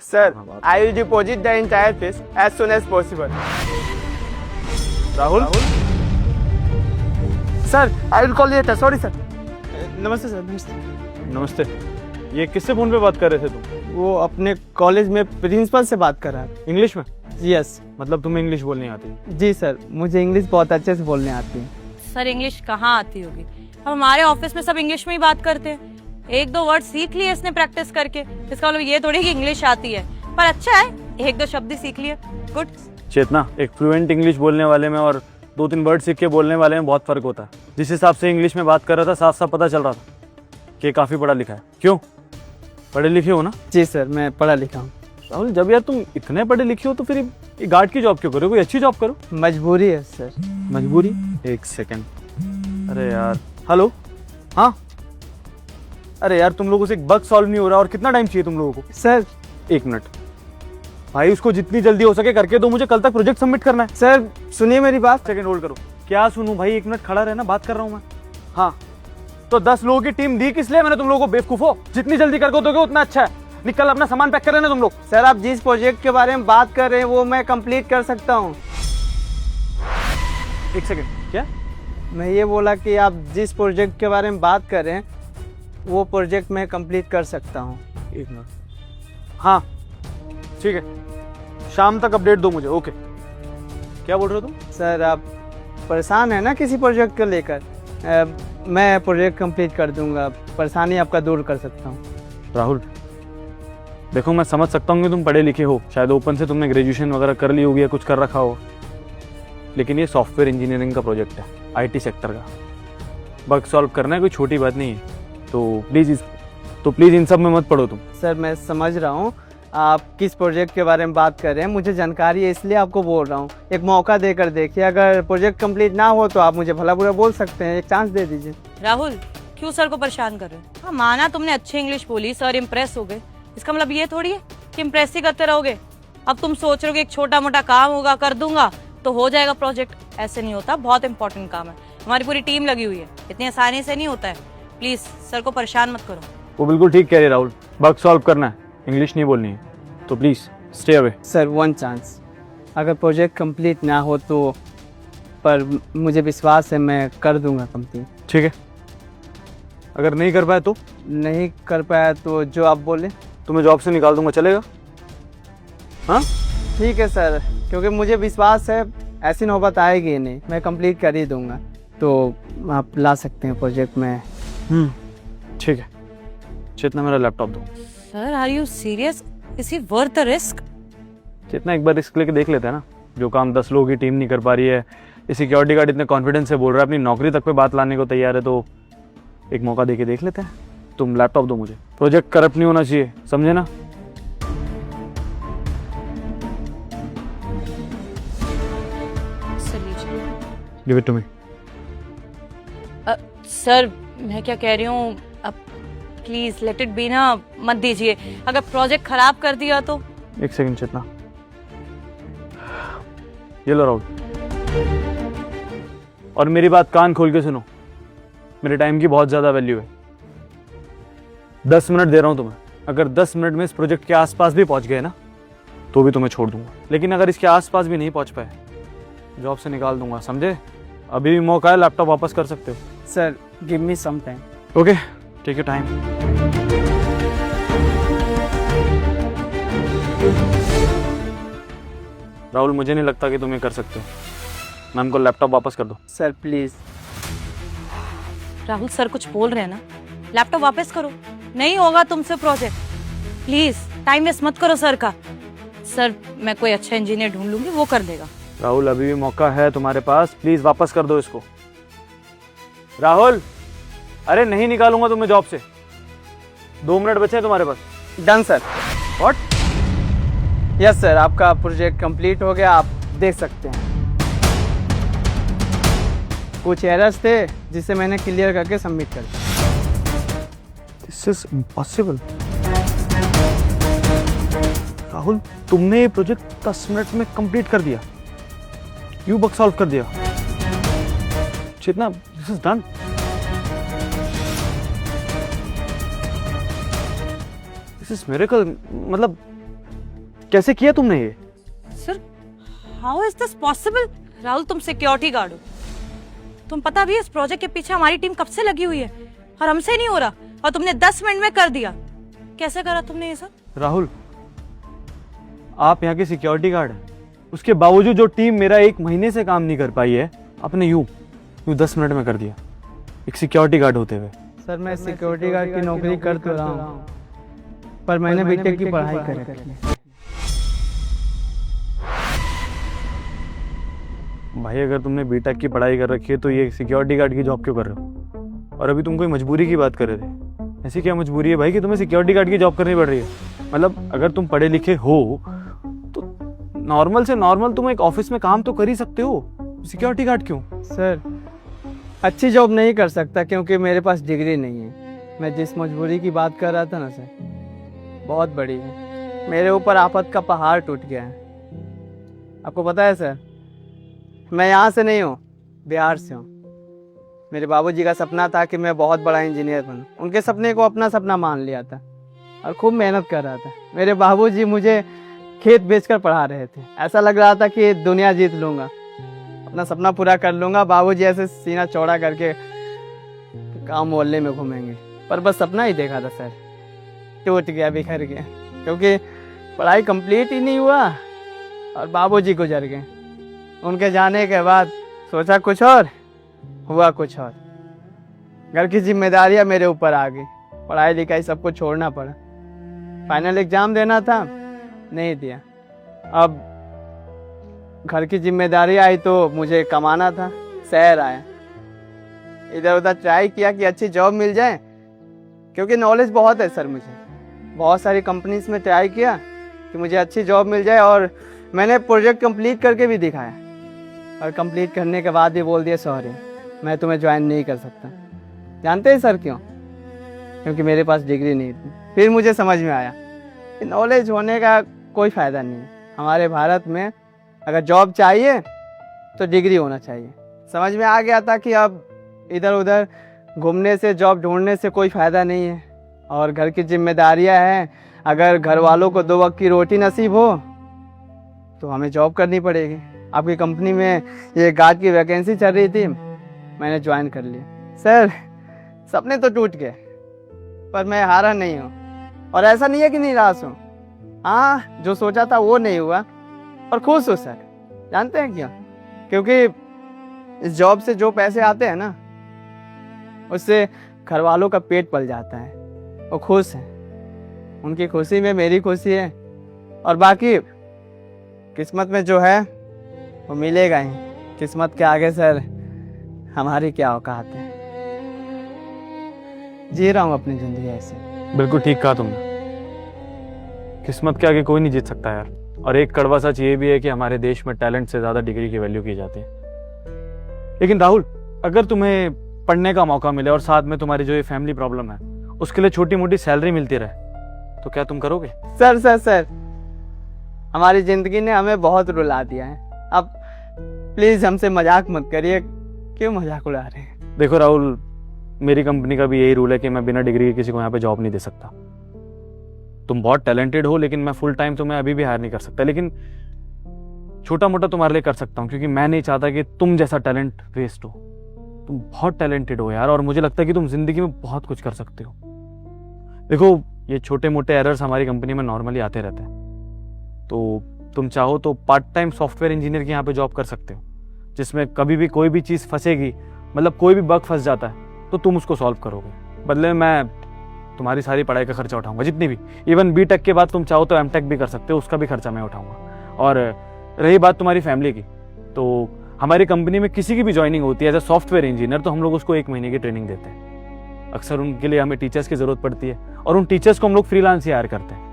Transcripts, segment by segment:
Sir, I will deposit the entire fees as soon as possible. Rahul Sir, I will call later. Sorry, sir. नमस्ते sir, नमस्ते। नमस्ते। ये किससे phone पे बात कर रहे थे तुम? वो अपने कॉलेज में प्रिंसिपल से बात कर रहा है। इंग्लिश में? यस। मतलब तुम्हें इंग्लिश बोलनी आती है? जी सर, मुझे इंग्लिश बहुत अच्छे से बोलने आती है। सर इंग्लिश कहाँ आती होगी? अब हमारे ऑफिस में सब इंग्लिश में ही बात करते हैं। एक दो वर्ड सीख लिए इसने प्रैक्टिस करके, इसका मतलब ये थोड़ी कि इंग्लिश आती है। पर अच्छा है, एक दो शब्द ही सीख लिए, गुड। चेतना, एक फ्लुएंट इंग्लिश बोलने वाले में और दो तीन वर्ड सीख के बोलने वाले में बहुत फर्क होता है। जिस हिसाब से इंग्लिश में बात कर रहा था, साफ साफ पता चल रहा था कि काफी पढ़ा लिखा है। क्यों? पढ़े लिखे हो ना? जी सर, मैं पढ़ा लिखा हूँ। राहुल, जब यार तुम इतने पढ़े लिखे हो तो फिर ये गार्ड की जॉब क्यों करो? कोई अच्छी जॉब करो। मजबूरी है सर। मजबूरी? एक सेकेंड। अरे यार, हेलो। हाँ, अरे यार, तुम लोगों से एक बग सॉल्व नहीं हो रहा और कितना टाइम चाहिए तुम लोगों को? सर, एक मिनट भाई, उसको जितनी जल्दी हो सके करके दो, मुझे कल तक प्रोजेक्ट सबमिट करना है। सर सुनिए मेरी बात। सेकंड होल्ड करो। क्या सुनूं भाई, एक मिनट खड़ा रहना, बात कर रहा हूं मैं। हाँ, तो 10 लोगों की टीम दी किस लिए मैंने तुम लोगों को? बेवकूफो, जितनी जल्दी करके दोगे उतना अच्छा है। निकल अपना सामान पैक कर लेना तुम लोग। सर, आप जिस प्रोजेक्ट के बारे में बात कर रहे हैं वो मैं कंप्लीट कर सकता हूँ। एक सेकंड, क्या? मैं ये बोला कि आप जिस प्रोजेक्ट के बारे में बात कर रहे हैं वो प्रोजेक्ट मैं कंप्लीट कर सकता हूँ। एक मिनट। हाँ ठीक है, शाम तक अपडेट दो मुझे। ओके। क्या बोल रहे हो तुम? सर, आप परेशान है ना किसी प्रोजेक्ट को लेकर? मैं प्रोजेक्ट कंप्लीट कर दूंगा, परेशानी आपका दूर कर सकता हूँ। राहुल देखो, मैं समझ सकता हूँ कि तुम पढ़े लिखे हो, शायद ओपन से तुमने ग्रेजुएशन वगैरह कर ली होगी या कुछ कर रखा हो, लेकिन ये सॉफ्टवेयर इंजीनियरिंग का प्रोजेक्ट है, आईटी सेक्टर का। बग सॉल्व करना है कोई छोटी बात नहीं है, तो प्लीज़ इन सब में मत पढ़ो तुम। सर, मैं समझ रहा हूँ आप किस प्रोजेक्ट के बारे में बात कर रहे हैं, मुझे जानकारी है इसलिए आपको बोल रहा हूँ। एक मौका देकर देखिए, अगर प्रोजेक्ट कंप्लीट ना हो तो आप मुझे भला बुरा बोल सकते हैं, एक चांस दे दीजिए। राहुल, क्यों सर को परेशान कर रहे हो? हाँ, माना तुमने अच्छी इंग्लिश बोली, सर इम्प्रेस हो गए, इसका मतलब ये थोड़ी है कि इम्प्रेस ही करते रहोगे। अब तुम सोच रहे हो कि एक छोटा मोटा काम होगा, कर दूंगा तो हो जाएगा प्रोजेक्ट। ऐसे नहीं होता, बहुत इंपॉर्टेंट काम है, हमारी पूरी टीम लगी हुई है, इतनी आसानी से नहीं होता है। प्लीज सर को परेशान मत करो। वो बिल्कुल ठीक कह रहे राहुल, बग सॉल्व करना है, इंग्लिश नहीं बोलनी है, तो please stay away. Sir, one chance, अगर प्रोजेक्ट कंप्लीट ना हो तो, पर मुझे विश्वास है मैं कर दूंगा कंप्लीट। ठीक है, अगर नहीं कर पाया तो? नहीं कर पाया तो जो आप बोले। तुम्हें जॉब से निकाल दूंगा, चलेगा? हाँ ठीक है सर, क्योंकि मुझे विश्वास है ऐसी नौबत आएगी नहीं, मैं कंप्लीट कर ही दूंगा। तो आप ला सकते हैं प्रोजेक्ट में। ठीक है, चेतना मेरा लैपटॉप दो। Sir are you serious? Is he worth the risk? Chetna, एक बार रिस्क लेके देख लेते हैं ना। जो काम 10 लोगों की टीम नहीं कर पा रही है, ये सिक्योरिटी गार्ड इतने कॉन्फिडेंस से बोल रहा है, अपनी नौकरी तक पे बात लाने को तैयार है, तो एक मौका देके देख लेते हैं। तुम लैपटॉप दो मुझे, प्रोजेक्ट करप्ट नहीं होना चाहिए, समझे ना? Give it to me. Sir मैं क्या कह रही हूँ, अब प्लीज लेट इट बी ना, मत दीजिए। अगर प्रोजेक्ट खराब कर दिया तो? एक सेकंड चेतना, ये लो राहुल, और मेरी बात कान खोल के सुनो, मेरे टाइम की बहुत ज़्यादा वैल्यू है। 10 मिनट दे रहा हूँ तुम्हें, अगर 10 मिनट में इस प्रोजेक्ट के आसपास भी पहुँच गए ना तो भी तुम्हें छोड़ दूंगा, लेकिन अगर इसके आसपास भी नहीं पहुँच पाए जॉब से निकाल दूंगा, समझे? अभी भी मौका है, लैपटॉप वापस कर सकते हो। Sir, give me some time. Okay, take your time. Rahul, मुझे नहीं लगता कि तुम ये कर सकते हो। मैम को लैपटॉप वापस कर दो। Sir please. राहुल सर कुछ बोल रहे हैं ना, लैपटॉप वापस करो, नहीं होगा तुमसे प्रोजेक्ट। प्लीज टाइम वेस्ट मत करो सर का। सर मैं कोई अच्छा इंजीनियर ढूंढ लूंगी, वो कर देगा। राहुल, अभी भी मौका है तुम्हारे पास, प्लीज वापस कर दो इसको। राहुल, अरे नहीं निकालूंगा तुम्हें जॉब से, 2 मिनट बचे हैं तुम्हारे पास। Done sir. What? Yes sir, आपका प्रोजेक्ट कंप्लीट हो गया, आप देख सकते हैं। कुछ एरर्स थे जिसे मैंने क्लियर करके सबमिट कर दिया। This is impossible. राहुल, तुमने ये प्रोजेक्ट 10 मिनट में कंप्लीट कर दिया, यू बग सॉल्व कर दिया। Chetna, this is done. This is miracle. मतलब कैसे किया तुमने ये? Sir, how is this possible? Rahul, तुम सिक्योरिटी गार्ड हो, तुम पता भी है इस प्रोजेक्ट के पीछे हमारी टीम कब से लगी हुई है और हमसे नहीं हो रहा, और तुमने 10 मिनट में कर दिया। कैसे करा तुमने ये सब? राहुल, आप यहाँ के सिक्योरिटी गार्ड हैं, उसके बावजूद जो टीम मेरा 1 महीने से काम नहीं कर पाई है, आपने यूं 10 मिनट में कर दिया, एक सिक्योरिटी गार्ड होते हुए। सर मैं सिक्योरिटी गार्ड की नौकरी कर तो रहा हूँ, पर मैंने बीटेक की पढ़ाई कर रखी है। भाई अगर तुमने बीटेक की पढ़ाई कर रखी है तो ये सिक्योरिटी गार्ड की जॉब क्यों कर रहे हो? और अभी तुम कोई मजबूरी की बात कर रहे थे, ऐसी क्या मजबूरी है भाई कि तुम्हें सिक्योरिटी गार्ड की जॉब करनी पड़ रही है? मतलब अगर तुम पढ़े लिखे हो तो नॉर्मल से नॉर्मल तुम एक ऑफिस में काम तो कर ही सकते हो, सिक्योरिटी गार्ड क्यों? सर अच्छी जॉब नहीं कर सकता क्योंकि मेरे पास डिग्री नहीं है। मैं जिस मजबूरी की बात कर रहा था ना सर, बहुत बड़ी है। मेरे ऊपर आफत का पहाड़ टूट गया है। आपको पता है सर, मैं यहाँ से नहीं हूँ, बिहार से हूँ। मेरे बाबूजी का सपना था कि मैं बहुत बड़ा इंजीनियर बनूँ। उनके सपने को अपना सपना मान लिया था और खूब मेहनत कर रहा था। मेरे बाबूजी मुझे खेत बेचकर पढ़ा रहे थे। ऐसा लग रहा था कि दुनिया जीत लूँगा, अपना सपना पूरा कर लूँगा। बाबूजी ऐसे सीना चौड़ा करके गाँव मोहल्ले में घूमेंगे, पर बस सपना ही देखा था सर, टूट गया, बिखर गया, क्योंकि पढ़ाई कंप्लीट ही नहीं हुआ और बाबूजी गुजर गए। उनके जाने के बाद सोचा कुछ और, हुआ कुछ और। घर की जिम्मेदारियां मेरे ऊपर आ गई, पढ़ाई लिखाई सब कुछ छोड़ना पड़ा। फाइनल एग्जाम देना था, नहीं दिया। अब घर की जिम्मेदारी आई तो मुझे कमाना था, शहर आया, इधर उधर ट्राई किया कि अच्छी जॉब मिल जाए, क्योंकि नॉलेज बहुत है सर मुझे। बहुत सारी कंपनीज में ट्राई किया कि मुझे अच्छी जॉब मिल जाए, और मैंने प्रोजेक्ट कंप्लीट करके भी दिखाया, और कंप्लीट करने के बाद भी बोल दिया सॉरी, मैं तुम्हें ज्वाइन नहीं कर सकता। जानते हैं सर क्यों? क्योंकि मेरे पास डिग्री नहीं थी। फिर मुझे समझ में आया कि नॉलेज होने का कोई फ़ायदा नहीं है। हमारे भारत में अगर जॉब चाहिए तो डिग्री होना चाहिए। समझ में आ गया था कि अब इधर उधर घूमने से, जॉब ढूंढने से कोई फ़ायदा नहीं है, और घर की जिम्मेदारियां हैं। अगर घर वालों को 2 वक्त की रोटी नसीब हो तो हमें जॉब करनी पड़ेगी। आपकी कंपनी में ये गार्ड की वैकेंसी चल रही थी, मैंने ज्वाइन कर लिया। सर सपने तो टूट गए, पर मैं हारा नहीं हूँ, और ऐसा नहीं है कि निराश हूँ। हाँ, जो सोचा था वो नहीं हुआ, और खुश हूँ सर। जानते हैं क्यों? क्योंकि इस जॉब से जो पैसे आते हैं ना, उससे घर वालों का पेट पल जाता है। वो खुश हैं, उनकी खुशी में मेरी खुशी है, और बाकी किस्मत में जो है वो मिलेगा ही। किस्मत के आगे सर हमारी क्या औकात है। जी रहा हूँ अपनी जिंदगी ऐसे। बिल्कुल ठीक कहा तुमने, किस्मत के आगे कोई नहीं जीत सकता यार। और एक कड़वा सच ये भी है कि हमारे देश में टैलेंट से ज़्यादा डिग्री की वैल्यू की जाती है। लेकिन राहुल, अगर तुम्हें पढ़ने का मौका मिले और साथ में तुम्हारी जो ये फैमिली प्रॉब्लम है उसके लिए छोटी मोटी सैलरी मिलती रहे, तो क्या तुम करोगे? सर सर सर हमारी ज़िंदगी ने हमें बहुत रुला दिया है। अब प्लीज़ हमसे मजाक मत करिए। क्यों मजाक उड़ा रहे हैं? देखो राहुल, मेरी कंपनी का भी यही रूल है कि मैं बिना डिग्री के किसी को यहाँ पे जॉब नहीं दे सकता। तुम बहुत टैलेंटेड हो, लेकिन मैं फुल टाइम तुम्हें अभी भी हायर नहीं कर सकता, लेकिन छोटा मोटा तुम्हारे लिए कर सकता हूँ, क्योंकि मैं नहीं चाहता कि तुम जैसा टैलेंट वेस्ट हो। तुम बहुत टैलेंटेड हो यार, और मुझे लगता है कि तुम जिंदगी में बहुत कुछ कर सकते हो। देखो, ये छोटे मोटे एरर्स हमारी कंपनी में नॉर्मली आते रहते हैं, तो तुम चाहो तो पार्ट टाइम सॉफ्टवेयर इंजीनियर की यहाँ पे जॉब कर सकते हो, जिसमें कभी भी कोई भी चीज़ फंसेगी, मतलब कोई भी बग फंस जाता है तो तुम उसको सॉल्व करोगे। बदले में मैं तुम्हारी सारी पढ़ाई का खर्चा उठाऊंगा, जितनी भी। इवन बीटेक के बाद तुम चाहो तो एमटेक भी कर सकते हो, उसका भी खर्चा मैं उठाऊंगा। और रही बात तुम्हारी फैमिली की, तो हमारी कंपनी में किसी की भी ज्वाइनिंग होती है एज ए सॉफ्टवेयर इंजीनियर, तो हम लोग उसको 1 महीने की ट्रेनिंग देते हैं। अक्सर उनके लिए हमें टीचर्स की ज़रूरत पड़ती है, और उन टीचर्स को हम लोग फ्रीलांस ही हायर करते हैं।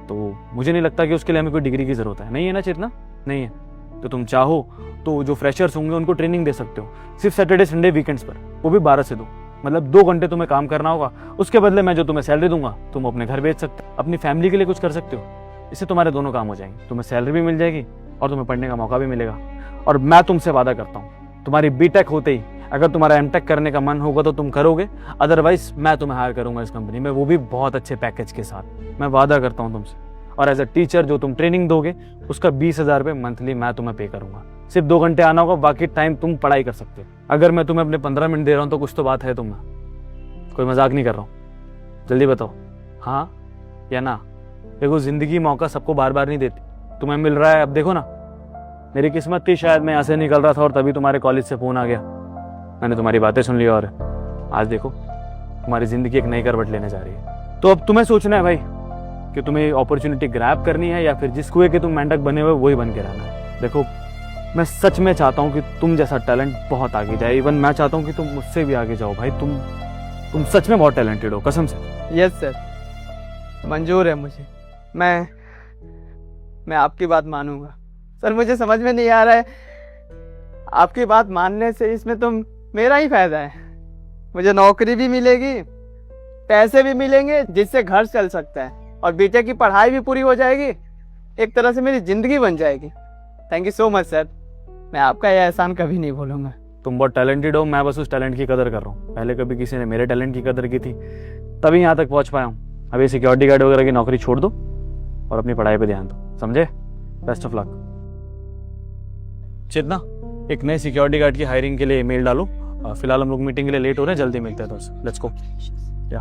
तो मुझे नहीं लगता कि उसके लिए हमें कोई डिग्री की ज़रूरत है। नहीं है ना चेतना? नहीं है। तो तुम चाहो तो जो फ्रेशर्स होंगे उनको ट्रेनिंग दे सकते हो, सिर्फ सैटरडे संडे वीकेंड्स पर, वो भी 12 से 2, मतलब 2 घंटे तुम्हें काम करना होगा। उसके बदले मैं जो तुम्हें सैलरी दूंगा, तुम अपने घर बेच सकते हो, अपनी फैमिली के लिए कुछ कर सकते हो। इससे तुम्हारे दोनों काम हो जाएंगे, तुम्हें सैलरी भी मिल जाएगी और तुम्हें पढ़ने का मौका भी मिलेगा। और मैं तुमसे वादा करता हूँ, तुम्हारी बीटेक होते ही अगर तुम्हारा एमटेक करने का मन होगा तो तुम करोगे, अदरवाइज मैं तुम्हें हायर करूंगा इस कंपनी में, वो भी बहुत अच्छे पैकेज के साथ। मैं वादा करता हूँ तुमसे। और एज अ टीचर जो तुम ट्रेनिंग दोगे उसका 20,000 रुपये मंथली मैं तुम्हें पे करूंगा। सिर्फ 2 घंटे आना होगा, बाकी टाइम तुम पढ़ाई कर सकते हो। अगर मैं तुम्हें अपने 15 मिनट दे रहा हूँ तो कुछ तो बात है तुम्हें, कोई मजाक नहीं कर रहा हूँ। जल्दी बताओ, हाँ या ना? देखो जिंदगी मौका सबको बार बार नहीं देती, तुम्हें मिल रहा है, अब देखो ना। मेरी किस्मत थी शायद मैं यहाँ से निकल रहा था और तभी तुम्हारे कॉलेज से फ़ोन आ गया, मैंने तुम्हारी बातें सुन ली और आज देखो तुम्हारी ज़िंदगी एक नई करवट लेने जा रही है। तो अब तुम्हें सोचना है भाई कि तुम्हें अपॉर्चुनिटी ग्रैब करनी है या फिर जिस कुएं के तुम मेंढक बने हुए वही बन के रहना है। देखो मैं सच में चाहता हूँ कि तुम जैसा टैलेंट बहुत आगे जाए, इवन मैं चाहता हूँ कि तुम मुझसे भी आगे जाओ भाई। तुम सच में बहुत टैलेंटेड हो, कसम से। यस सर, मंजूर है मुझे। मैं आपकी बात मानूंगा सर। मुझे समझ में नहीं आ रहा है, आपकी बात मानने से इसमें तो मेरा ही फायदा है। मुझे नौकरी भी मिलेगी, पैसे भी मिलेंगे जिससे घर चल सकता है, और बीटेक की पढ़ाई भी पूरी हो जाएगी। एक तरह से मेरी जिंदगी बन जाएगी। Thank you so much sir, मैं आपका यह एहसान कभी नहीं भूलूंगा। तुम बहुत टैलेंटेड हो, मैं बस उस टैलेंट की कदर कर रहा हूँ। पहले कभी किसी ने मेरे टैलेंट की कदर की थी तभी यहाँ तक पहुँच पाया हूँ। अभी सिक्योरिटी गार्ड वगैरह की नौकरी छोड़ दो और अपनी पढ़ाई पे ध्यान दो, समझे? Best of luck. चेतना, एक नए सिक्योरिटी गार्ड की हायरिंग के लिए ईमेल डालो। फिलहाल हम लोग मीटिंग के लिए लेट हो रहे हैं, जल्दी मिलते हैं। तो लेट्स गो। या